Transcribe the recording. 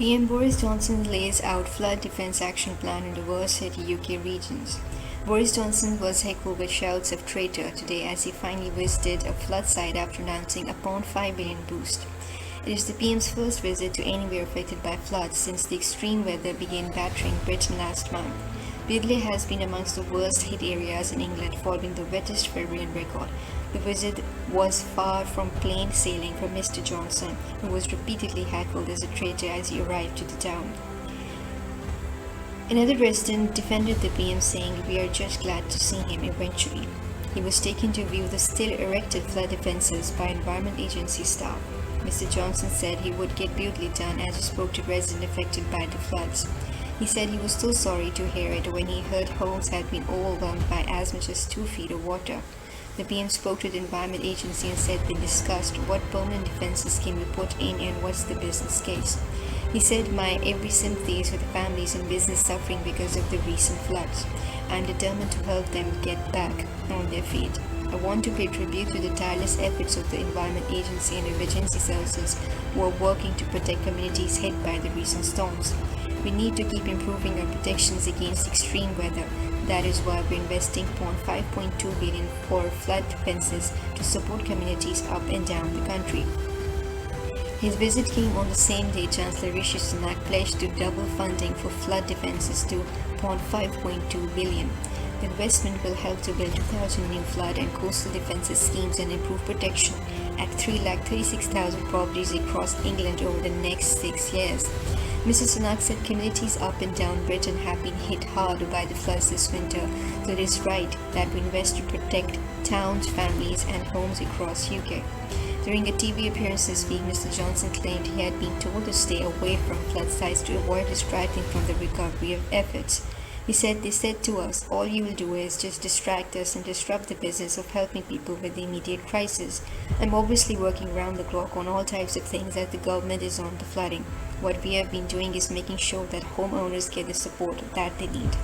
PM Boris Johnson lays out flood defence action plan in the worst-hit UK regions. Boris Johnson was heckled with shouts of traitor today as he finally visited a flood site after announcing a £5 billion boost. It is the PM's first visit to anywhere affected by floods since the extreme weather began battering Britain last month. Bewdley has been amongst the worst hit areas in England following the wettest February on record. The visit was far from plain sailing for Mr. Johnson, who was repeatedly heckled as a traitor as he arrived to the town. Another resident defended the PM, saying, "We are just glad to see him eventually." He was taken to view the still erected flood defences by Environment Agency staff. Mr. Johnson said he would get Bewdley done as he spoke to residents affected by the floods. He said he was still sorry to hear it when he heard homes had been overwhelmed by as much as 2 feet of water. The PM spoke to the Environment Agency and said they discussed what permanent defences can be put in and what's the business case. He said, "My every sympathy is with the families and business suffering because of the recent floods. I'm determined to help them get back on their feet. I want to pay tribute to the tireless efforts of the Environment Agency and emergency services who are working to protect communities hit by the recent storms. We need to keep improving our protections against extreme weather. That is why we're investing £5.2 billion for flood defences to support communities up and down the country." His visit came on the same day Chancellor Rishi Sunak pledged to double funding for flood defences to £5.2 billion. The investment will help to build 2,000 new flood and coastal defences schemes and improve protection at 336,000 properties across England over the next 6 years. Mr. Sunak said communities up and down Britain have been hit hard by the floods this winter, so it is right that we invest to protect towns, families and homes across UK. During a TV appearance this week, Mr. Johnson claimed he had been told to stay away from flood sites to avoid distracting from the recovery efforts. He said, "They said to us, all you will do is just distract us and disrupt the business of helping people with the immediate crisis. I'm obviously working round the clock on all types of things that the government is on the flooding. What we have been doing is making sure that homeowners get the support that they need."